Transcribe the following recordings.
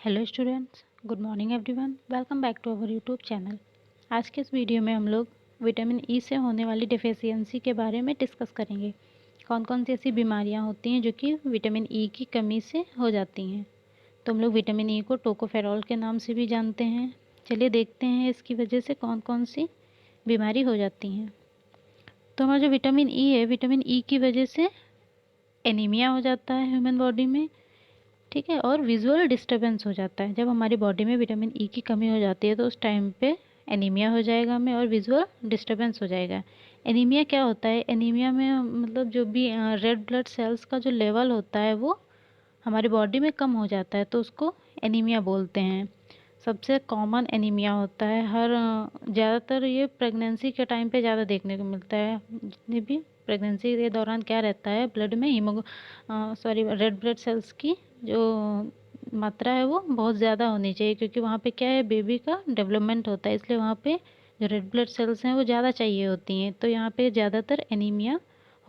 Hello students, good morning everyone. Welcome back to our YouTube channel. आज के इस video में हम लोग विटामिन ई से होने वाली डिफिशियंसी के बारे में डिस्कस करेंगे। कौन कौन सी ऐसी बीमारियां होती हैं जो कि विटामिन ई की कमी से हो जाती हैं। तो हम लोग विटामिन ई को टोकोफेरॉल के नाम से भी जानते हैं। चलिए देखते हैं इसकी वजह से कौन कौन सी बीमारी हो जाती हैं। तो हमारा जो विटामिन ई है, विटामिन ई की वजह से एनीमिया हो जाता है ह्यूमन बॉडी में, ठीक है। और विजुअल डिस्टर्बेंस हो जाता है। जब हमारी बॉडी में विटामिन ई की कमी हो जाती है तो उस टाइम पे एनीमिया हो जाएगा हमें और विजुअल डिस्टर्बेंस हो जाएगा। एनीमिया क्या होता है? एनीमिया में मतलब जो भी रेड ब्लड सेल्स का जो लेवल होता है वो हमारी बॉडी में कम हो जाता है, तो उसको एनीमिया बोलते हैं। सबसे कॉमन एनीमिया होता है हर ज़्यादातर ये प्रेगनेंसी के टाइम पे ज़्यादा देखने को मिलता है। जितनी भी प्रेगनेंसी के दौरान क्या रहता है, ब्लड में रेड ब्लड सेल्स की जो मात्रा है वो बहुत ज़्यादा होनी चाहिए, क्योंकि वहाँ पे क्या है, बेबी का डेवलपमेंट होता है, इसलिए वहाँ पे जो रेड ब्लड सेल्स हैं वो ज़्यादा चाहिए होती हैं। तो यहाँ पे ज़्यादातर एनीमिया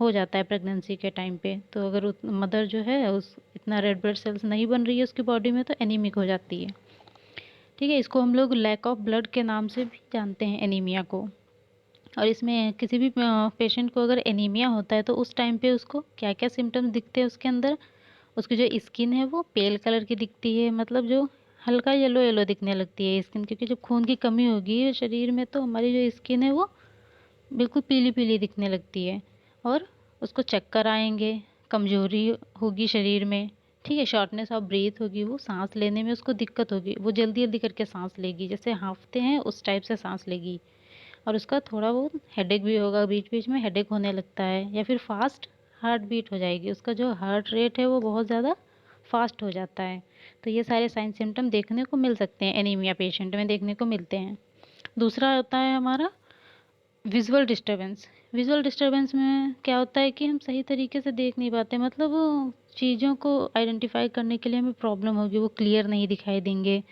हो जाता है प्रेगनेंसी के टाइम पे। तो अगर मदर जो है उस इतना रेड ब्लड सेल्स नहीं बन रही है उसकी बॉडी में तो एनीमिक हो जाती है, ठीक है। इसको हम लोग लैक ऑफ ब्लड के नाम से भी जानते हैं, एनीमिया को। और इसमें किसी भी पेशेंट को अगर एनीमिया होता है तो उस टाइम पे उसको क्या क्या सिम्टम्स दिखते हैं उसके अंदर। उसकी जो स्किन है वो पेल कलर की दिखती है, मतलब जो हल्का येलो येलो दिखने लगती है स्किन, क्योंकि जब खून की कमी होगी शरीर में तो हमारी जो स्किन है वो बिल्कुल पीली पीली दिखने लगती है। और उसको चक्कर आएंगे, कमजोरी होगी शरीर में, ठीक है। शॉर्टनेस ऑफ ब्रीथ होगी, वो सांस लेने में उसको दिक्कत होगी, वो जल्दी जल्दी करके सांस लेगी, जैसे हाँफते हैं उस टाइप से सांस लेगी। और उसका थोड़ा बहुत हेडेक भी होगा, बीच बीच में हेडेक होने लगता है, या फिर फास्ट हार्ट बीट हो जाएगी, उसका जो हार्ट रेट है वो बहुत ज़्यादा फास्ट हो जाता है। तो ये सारे साइन सिम्टम देखने को मिल सकते हैं, एनीमिया पेशेंट में देखने को मिलते हैं। दूसरा होता है हमारा विजुअल डिस्टर्बेंस। विजुअल डिस्टर्बेंस में क्या होता है कि हम सही तरीके से देख नहीं पाते, मतलब वो चीज़ों को आइडेंटिफाई करने के लिए हमें प्रॉब्लम होगी, वो क्लियर नहीं दिखाई देंगे,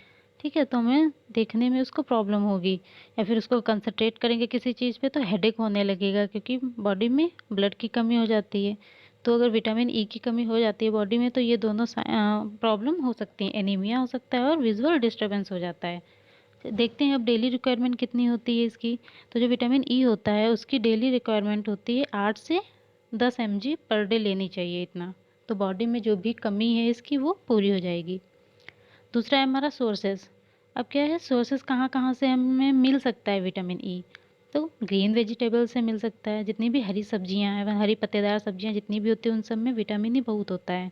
ठीक है। तो हमें देखने में उसको प्रॉब्लम होगी, या फिर उसको कंसंट्रेट करेंगे किसी चीज़ पे तो हेडेक होने लगेगा, क्योंकि बॉडी में ब्लड की कमी हो जाती है। तो अगर विटामिन ई की कमी हो जाती है बॉडी में तो ये दोनों प्रॉब्लम हो सकती हैं, एनीमिया हो सकता है और विजुअल डिस्टर्बेंस हो जाता है। देखते हैं अब डेली रिक्वायरमेंट कितनी होती है इसकी। तो जो विटामिन ई होता है उसकी डेली रिक्वायरमेंट होती है 8 से 10 mg पर डे लेनी चाहिए, इतना। तो बॉडी में जो भी कमी है इसकी वो पूरी हो जाएगी। दूसरा है हमारा सोर्सेज। अब क्या है, सोर्सेज कहाँ कहाँ से हमें मिल सकता है विटामिन ई। तो ग्रीन वेजिटेबल से मिल सकता है, जितनी भी हरी सब्जियां हैं, हरी पत्तेदार सब्जियां जितनी भी होती हैं उन सब में विटामिन ई बहुत होता है।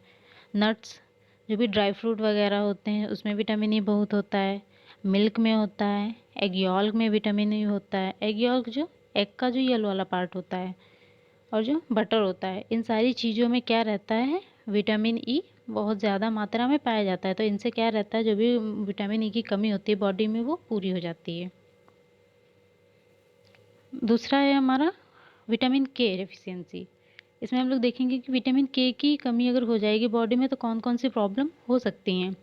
नट्स, जो भी ड्राई फ्रूट वगैरह होते हैं उसमें विटामिन ई बहुत होता है। मिल्क में होता है, एग यॉल्क में विटामिन ई होता है। एग यॉल्क जो एग का जो येलो वाला पार्ट होता है, और जो बटर होता है, इन सारी चीज़ों में क्या रहता है, विटामिन ई बहुत ज़्यादा मात्रा में पाया जाता है। तो इनसे क्या रहता है, जो भी विटामिन ई की कमी होती है बॉडी में वो पूरी हो जाती है। दूसरा है हमारा विटामिन के डेफिशिएंसी। इसमें हम लोग देखेंगे कि विटामिन के की कमी अगर हो जाएगी बॉडी में तो कौन कौन सी प्रॉब्लम हो सकती हैं।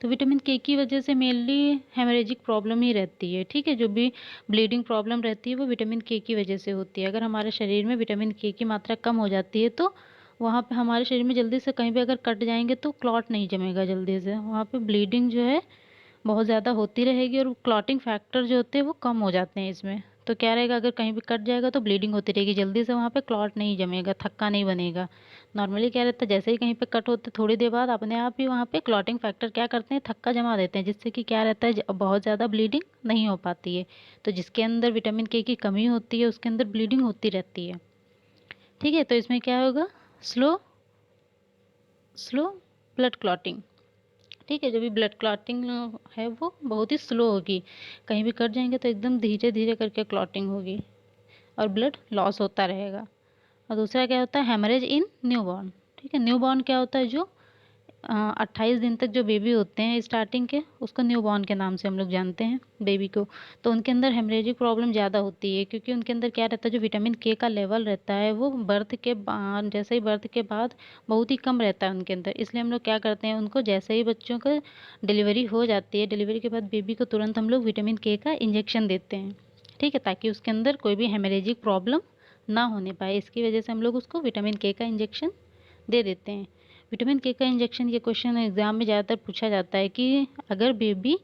तो विटामिन के की वजह से मेनली हेमरेजिक प्रॉब्लम ही रहती है, ठीक है। जो भी ब्लीडिंग प्रॉब्लम रहती है वो विटामिन के की वजह से होती है। अगर हमारे शरीर में विटामिन के की मात्रा कम हो जाती है तो वहाँ पे हमारे शरीर में जल्दी से कहीं भी अगर कट जाएंगे तो क्लॉट नहीं जमेगा जल्दी से, वहाँ पे ब्लीडिंग जो है बहुत ज़्यादा होती रहेगी और क्लॉटिंग फैक्टर जो होते हैं वो कम हो जाते हैं इसमें। तो क्या रहेगा, अगर कहीं भी कट जाएगा तो ब्लीडिंग होती रहेगी, जल्दी से वहाँ पे क्लॉट नहीं जमेगा, थक्का नहीं बनेगा। नॉर्मली क्या रहता है, जैसे ही कहीं पे कट होते थोड़ी देर बाद अपने आप ही वहाँ पे क्लॉटिंग फैक्टर क्या करते हैं, थक्का जमा देते हैं, जिससे कि क्या रहता है, बहुत ज़्यादा ब्लीडिंग नहीं हो पाती है। तो जिसके अंदर विटामिन के की कमी होती है उसके अंदर ब्लीडिंग होती रहती है, ठीक है। तो इसमें क्या होगा, स्लो स्लो ब्लड क्लॉटिंग, ठीक है। जो भी ब्लड क्लॉटिंग है वो बहुत ही स्लो होगी, कहीं भी कट जाएंगे तो एकदम धीरे धीरे करके क्लॉटिंग होगी और ब्लड लॉस होता रहेगा। और दूसरा क्या होता है, हेमरेज इन न्यूबॉर्न, ठीक है। न्यूबॉर्न क्या होता है, जो 28 दिन तक जो बेबी होते हैं स्टार्टिंग के, उसको न्यूबॉर्न के नाम से हम लोग जानते हैं बेबी को। तो उनके अंदर हेमरेजिक प्रॉब्लम ज़्यादा होती है, क्योंकि उनके अंदर क्या रहता है, जो विटामिन के का लेवल रहता है वो बर्थ के बाद, जैसे ही बर्थ के बाद बहुत ही कम रहता है उनके अंदर। इसलिए हम लोग क्या करते हैं, उनको जैसे ही बच्चों का डिलीवरी हो जाती है, डिलीवरी के बाद बेबी को तुरंत हम लोग विटामिन के का इंजेक्शन देते हैं, ठीक है, ताकि उसके अंदर कोई भी हेमरेजिक प्रॉब्लम ना होने पाए। इसकी वजह से हम लोग उसको विटामिन के का इंजेक्शन दे देते हैं। विटामिन के का इंजेक्शन, ये क्वेश्चन एग्ज़ाम में ज़्यादातर पूछा जाता है कि अगर बेबी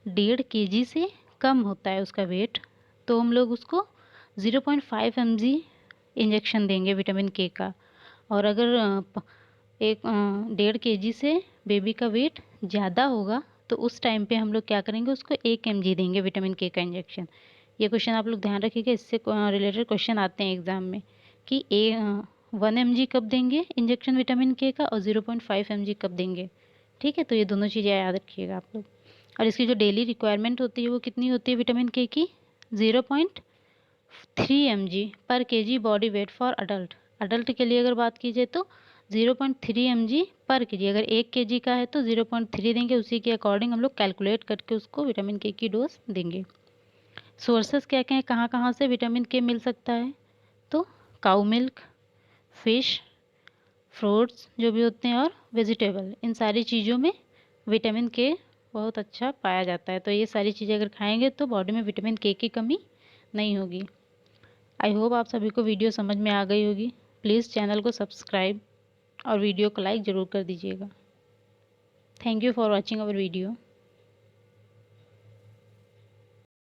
1.5 kg से कम होता है उसका वेट, तो हम लोग उसको 0.5 mg इंजेक्शन देंगे विटामिन के का। और अगर 1.5 kg से बेबी का वेट ज़्यादा होगा तो उस टाइम पे हम लोग क्या करेंगे, उसको 1 mg देंगे विटामिन के का इंजेक्शन। ये क्वेश्चन आप लोग ध्यान रखिएगा, इससे रिलेटेड क्वेश्चन आते हैं एग्ज़ाम में कि 1 mg कब देंगे इंजेक्शन विटामिन के का और 0.5 mg कब देंगे। ठीक है, तो ये दोनों चीज़ें याद रखिएगा आप लोग। और इसकी जो डेली रिक्वायरमेंट होती है वो कितनी होती है विटामिन के की, 0.3 mg पर kg body weight for adult. Adult के लिए अगर बात की जाए तो 0.3 mg पर kg। अगर 1 kg का है तो 0.3 देंगे, उसी के अकॉर्डिंग हम लोग कैलकुलेट करके उसको विटामिन के की डोज देंगे। सोर्सेस क्या क्या हैं, कहाँ कहाँ से विटामिन के मिल सकता है, तो काऊ मिल्क, फिश, फ्रूट्स जो भी होते हैं और वेजिटेबल, इन सारी चीज़ों में विटामिन के बहुत अच्छा पाया जाता है। तो ये सारी चीज़ें अगर खाएंगे तो बॉडी में विटामिन के की कमी नहीं होगी। आई होप आप सभी को वीडियो समझ में आ गई होगी। प्लीज़ चैनल को सब्सक्राइब और वीडियो को लाइक ज़रूर कर दीजिएगा। Thank you for watching our video.